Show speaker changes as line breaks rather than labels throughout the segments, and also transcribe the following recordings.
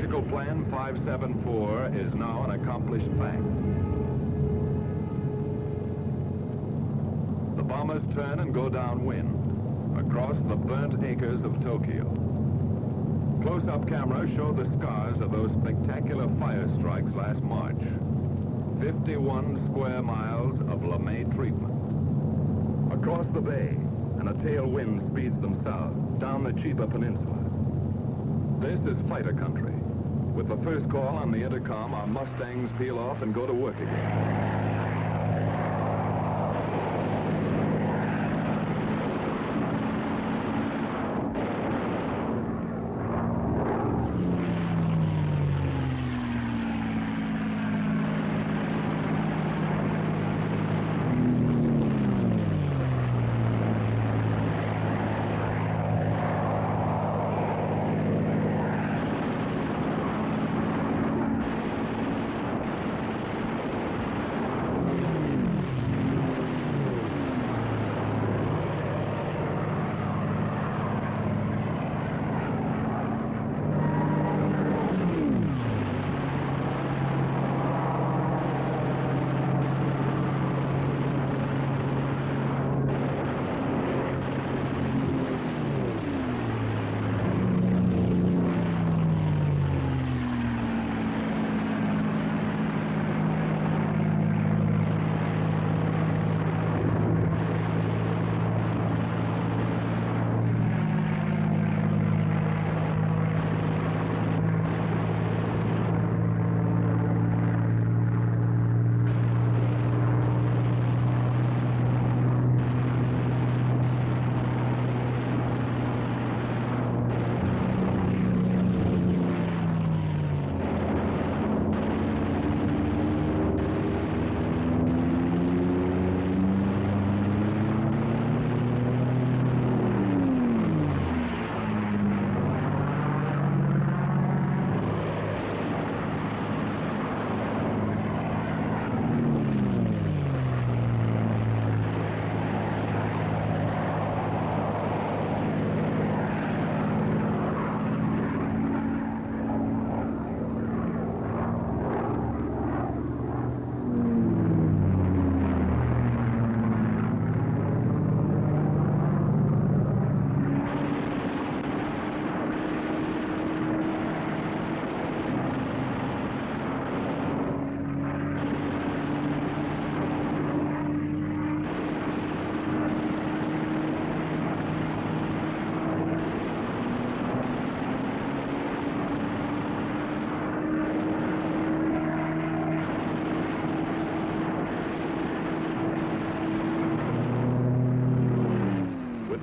Tactical Plan 574 is now an accomplished fact. The bombers turn and go downwind, across the burnt acres of Tokyo. Close-up cameras show the scars of those spectacular fire strikes last March. 51 square miles of LeMay treatment. Across the bay, and a tailwind speeds them south, down the Chiba Peninsula. This is fighter country. With the first call on the intercom, our Mustangs peel off and go to work again.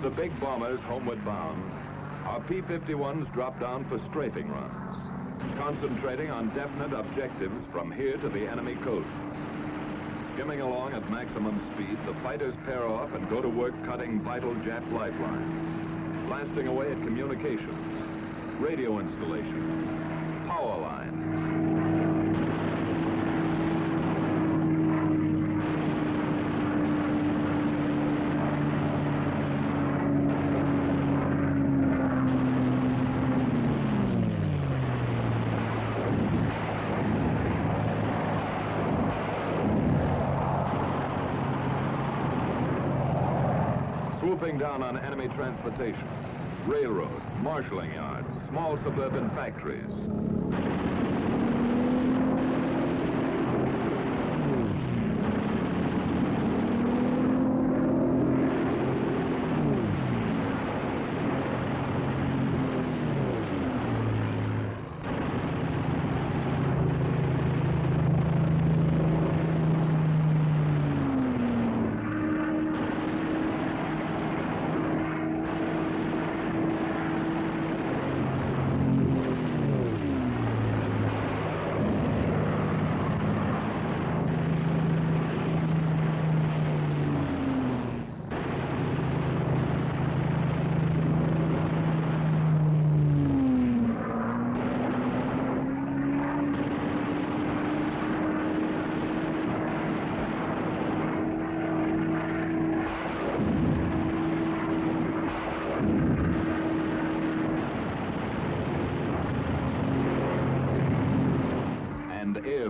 The big bombers homeward bound, our P-51s drop down for strafing runs, concentrating on definite objectives from here to the enemy coast. Skimming along at maximum speed, the fighters pair off and go to work cutting vital Jap lifelines, blasting away at communications, radio installations, power lines. Swooping down on enemy transportation, railroads, marshalling yards, small suburban factories.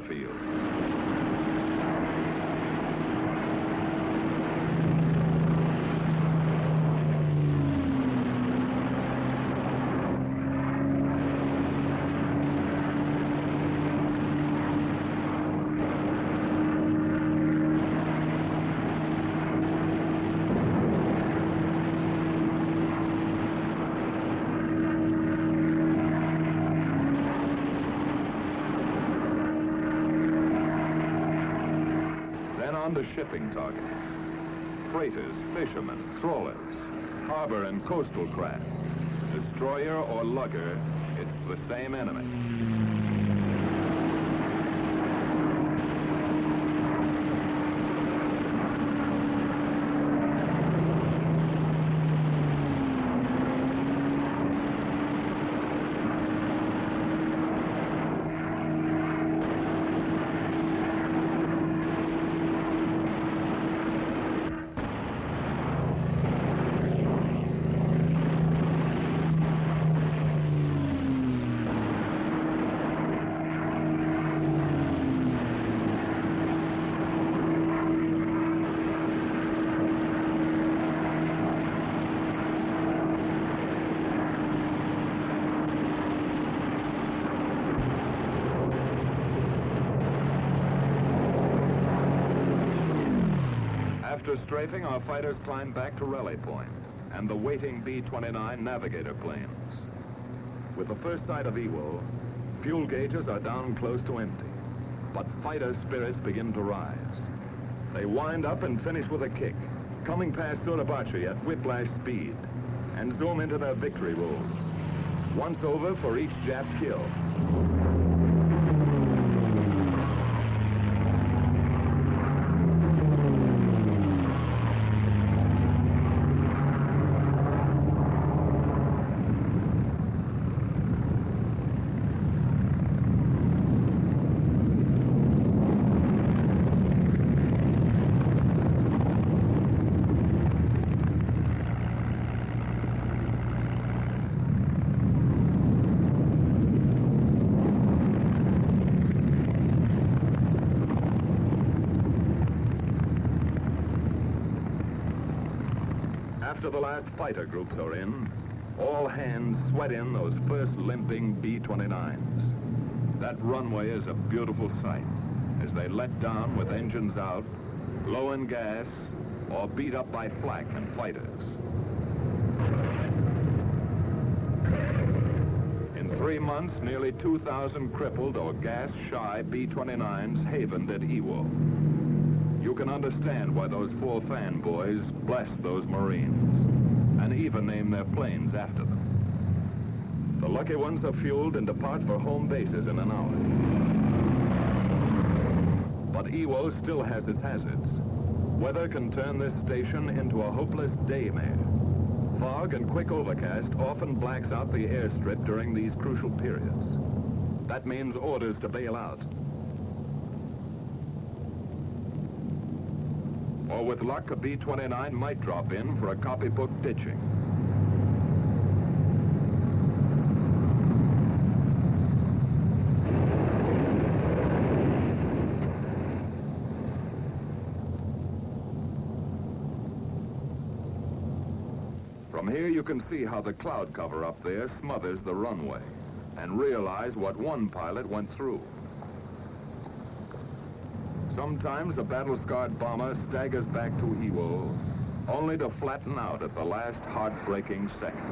field. On to shipping targets. Freighters, fishermen, trawlers, harbor and coastal craft. Destroyer or lugger, it's the same enemy. After strafing, our fighters climbed back to Raleigh Point and the waiting B-29 Navigator planes. With the first sight of Iwo, fuel gauges are down close to empty, but fighter spirits begin to rise. They wind up and finish with a kick, coming past Suribachi at whiplash speed, and zoom into their victory rolls. Once over for each Jap kill. After the last fighter groups are in, all hands sweat in those first limping B-29s. That runway is a beautiful sight as they let down with engines out, low in gas, or beat up by flak and fighters. In 3 months, nearly 2,000 crippled or gas-shy B-29s havened at Iwo. You can understand why those 4 fanboys blessed those Marines and even named their planes after them. The lucky ones are fueled and depart for home bases in an hour. But Iwo still has its hazards. Weather can turn this station into a hopeless daymare. Fog and quick overcast often blacks out the airstrip during these crucial periods. That means orders to bail out. Or with luck, a B-29 might drop in for a copybook ditching. From here you can see how the cloud cover up there smothers the runway and realize what one pilot went through. Sometimes a battle-scarred bomber staggers back to Iwo, only to flatten out at the last heartbreaking second.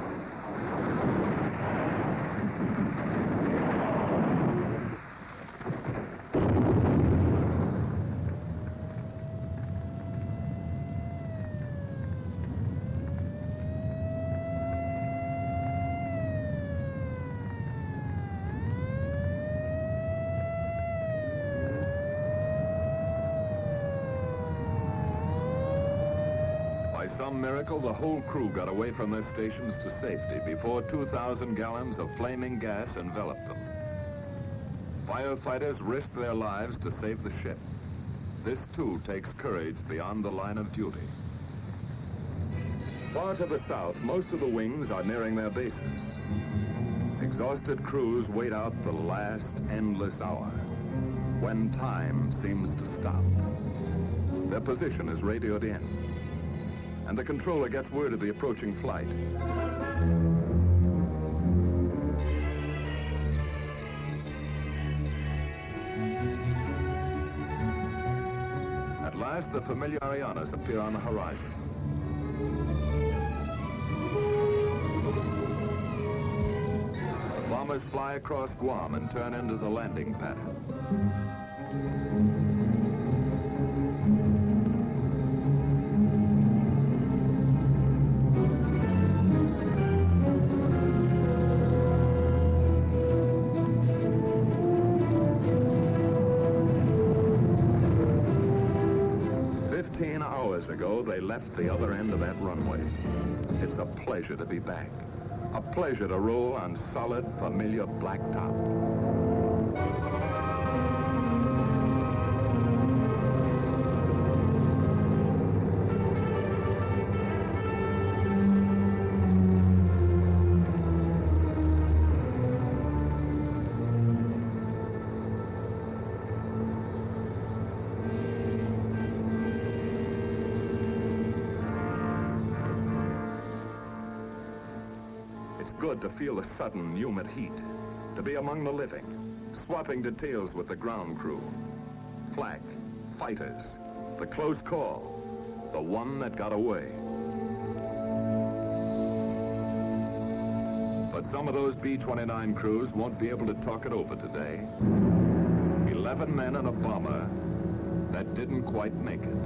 By some miracle, the whole crew got away from their stations to safety before 2,000 gallons of flaming gas enveloped them. Firefighters risked their lives to save the ship. This, too, takes courage beyond the line of duty. Far to the south, most of the wings are nearing their bases. Exhausted crews wait out the last endless hour. when time seems to stop. Their position is radioed in, and the controller gets word of the approaching flight. At last, the familiar Arianas appear on the horizon. The bombers fly across Guam and turn into the landing pattern. Hours ago, they left the other end of that runway. It's a pleasure to be back. A pleasure to roll on solid, familiar blacktop. It's good to feel the sudden, humid heat, to be among the living, swapping details with the ground crew. Flak, fighters, the close call, the one that got away. But some of those B-29 crews won't be able to talk it over today. 11 men and a bomber that didn't quite make it.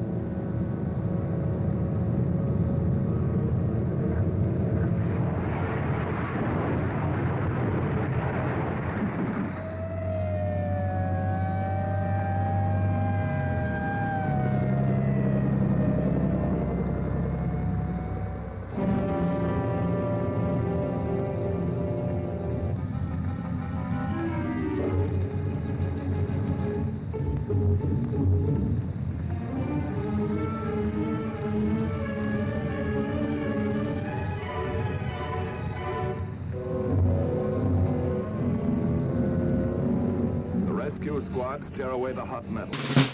Rescue squads tear away the hot metal.